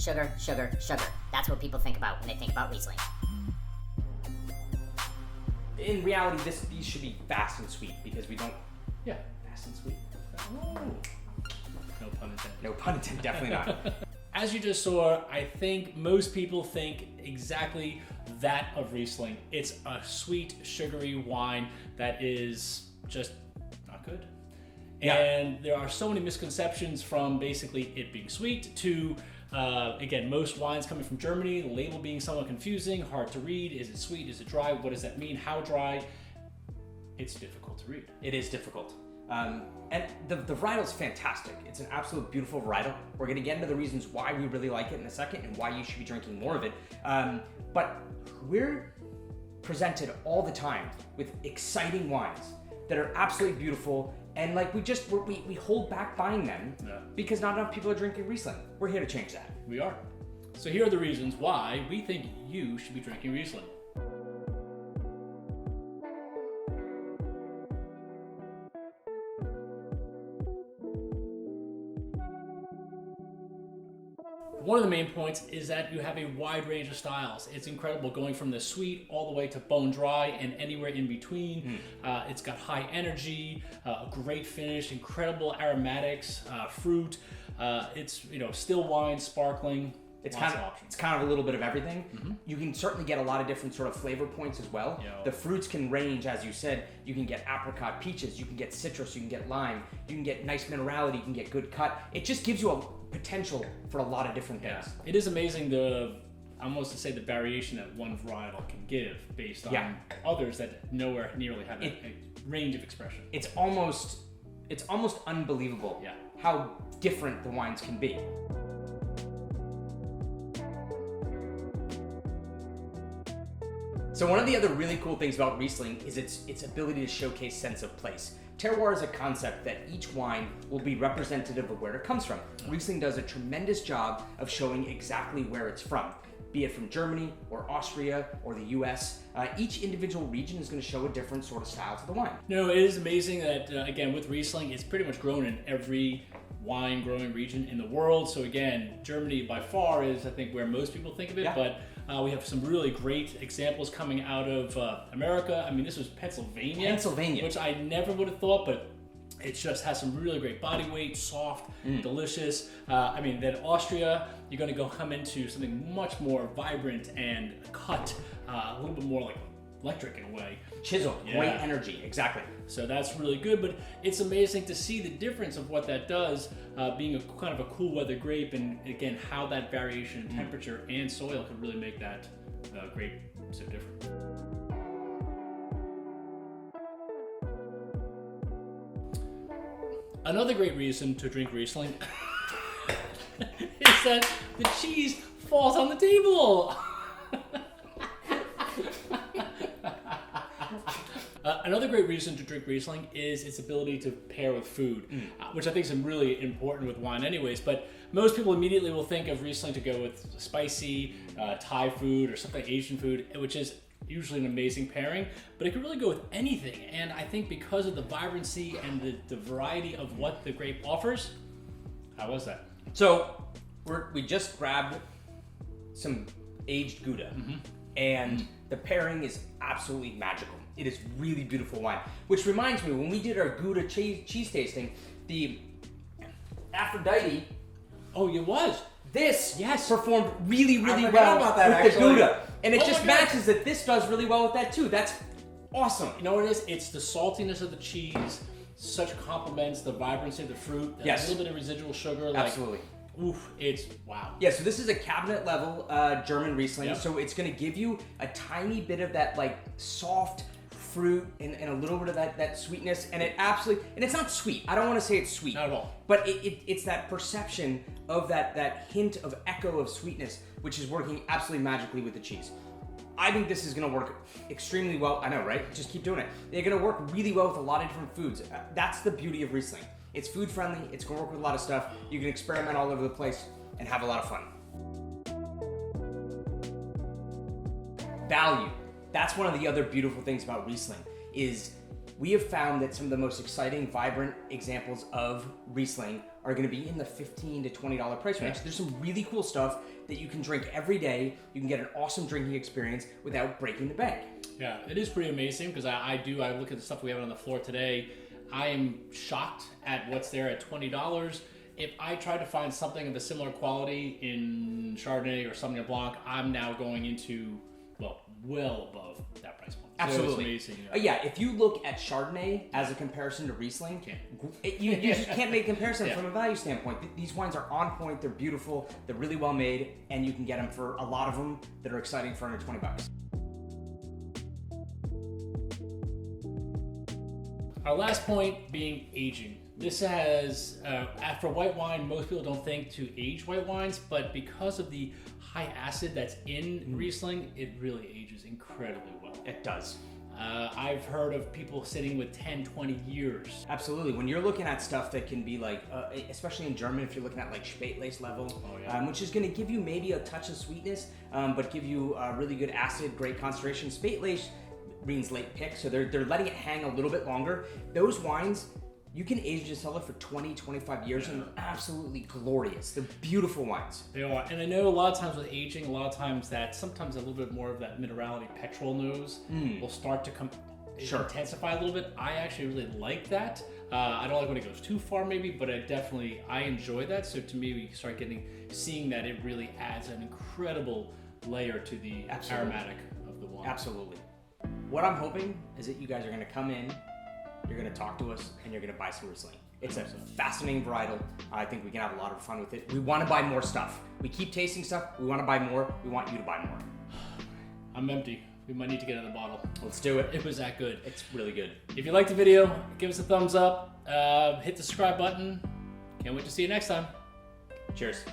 sugar, sugar, sugar. That's what people think about when they think about Riesling. In reality, these should be fast and sweet because we don't. Yeah, fast and sweet. Ooh. No pun intended. No pun intended, definitely not. As you just saw, I think most people think exactly that of Riesling. It's a sweet, sugary wine that is just not good. Yeah. And there are so many misconceptions from basically it being sweet to, again, most wines coming from Germany, the label being somewhat confusing, hard to read. Is it sweet? Is it dry? What does that mean? How dry? It's difficult to read. It is difficult. And the varietal's fantastic. It's an absolute beautiful varietal. We're gonna get into the reasons why we really like it in a second and why you should be drinking more of it. But we're presented all the time with exciting wines that are absolutely beautiful, and like we hold back buying them because not enough people are drinking Riesling. We're here to change that. We are. So here are the reasons why we think you should be drinking Riesling. One of the main points is that you have a wide range of styles. It's incredible, going from the sweet all the way to bone dry and anywhere in between. It's got high energy, a great finish, incredible aromatics, fruit. It's still wine, sparkling. It's kind of a little bit of everything. Mm-hmm. You can certainly get a lot of different sort of flavor points as well. The fruits can range, as you said. You can get apricot, peaches, you can get citrus, you can get lime, you can get nice minerality, you can get good cut. It just gives you a potential for a lot of different things. It is amazing the variation that one varietal can give based on others that nowhere nearly have a range of expression. It's almost unbelievable how different the wines can be. So one of the other really cool things about Riesling is its ability to showcase sense of place. Terroir is a concept that each wine will be representative of where it comes from. Riesling does a tremendous job of showing exactly where it's from, be it from Germany or Austria or the US. Each individual region is going to show a different sort of style to the wine. It is amazing that, again, with Riesling, it's pretty much grown in every wine growing region in the world. So again, Germany by far is, I think, where most people think of it, but we have some really great examples coming out of America. I mean, this was Pennsylvania, which I never would have thought, but it just has some really great body weight, soft, delicious. Then Austria, you're going to come into something much more vibrant and cut, a little bit more like electric in a way. Chisel, great energy, exactly. So that's really good, but it's amazing to see the difference of what that does, being a kind of a cool weather grape, and again, how that variation in temperature and soil could really make that grape so different. Another great reason to drink Riesling is that the cheese falls on the table. Another great reason to drink Riesling is its ability to pair with food, which I think is really important with wine anyways, but most people immediately will think of Riesling to go with spicy Thai food or something Asian food, which is usually an amazing pairing, but it can really go with anything. And I think because of the vibrancy and the variety of what the grape offers, how was that? So we just grabbed some aged Gouda, and the pairing is absolutely magical. It is really beautiful wine, which reminds me, when we did our Gouda cheese tasting, the Aphrodite. Oh, it was. This performed really well about that, with the Gouda, and it just matches that this does really well with that too. That's awesome. You know what it is? It's the saltiness of the cheese, such complements the vibrancy of the fruit. A little bit of residual sugar. Absolutely. Oof, it's wow. Yeah, so this is a cabinet level German Riesling, so it's going to give you a tiny bit of that like soft fruit and a little bit of that sweetness, and it's not sweet. I don't want to say it's sweet. Not at all. But it's that perception of that hint of echo of sweetness, which is working absolutely magically with the cheese. I think this is going to work extremely well. I know, right? Just keep doing it. They're going to work really well with a lot of different foods. That's the beauty of Riesling. It's food friendly. It's going to work with a lot of stuff. You can experiment all over the place and have a lot of fun. Value. That's one of the other beautiful things about Riesling is We have found that some of the most exciting, vibrant examples of Riesling are going to be in the $15 to $20 price range. There's some really cool stuff that you can drink every day. You can get an awesome drinking experience without breaking the bank. Yeah, it is pretty amazing because I look at the stuff we have on the floor today. I am shocked at what's there at $20. If I try to find something of a similar quality in Chardonnay or Sauvignon Blanc, I'm now going into, well above that price point. Absolutely. So it's amazing. Yeah, if you look at Chardonnay as a comparison to Riesling, you just can't make a comparison from a value standpoint. These wines are on point, they're beautiful, they're really well made, and you can get them for a lot of them that are exciting for under $20. Our last point being aging. This has, for white wine, most people don't think to age white wines, but because of the high acid that's in Riesling, it really ages incredibly well. It does. I've heard of people sitting with 10, 20 years. Absolutely. When you're looking at stuff that can be like, especially in German, if you're looking at like Spätlese level, which is going to give you maybe a touch of sweetness, but give you really good acid, great concentration. Spätlese means late pick, so they're letting it hang a little bit longer. Those wines, you can age a cellar for 20, 25 years and they're absolutely glorious. They're beautiful wines. They are. And I know a lot of times with aging, a lot of times that sometimes a little bit more of that minerality petrol nose will start to intensify a little bit. I actually really like that. I don't like when it goes too far maybe, but I enjoy that. So to me, we start seeing that it really adds an incredible layer to the aromatic of the wine. Absolutely. What I'm hoping is that you guys are gonna come in, you're going to talk to us, and you're going to buy some Riesling. It's a fascinating varietal. I think we can have a lot of fun with it. We want to buy more stuff. We keep tasting stuff. We want to buy more. We want you to buy more. I'm empty. We might need to get another bottle. Let's do it. It was that good. It's really good. If you liked the video, give us a thumbs up. Hit the subscribe button. Can't wait to see you next time. Cheers.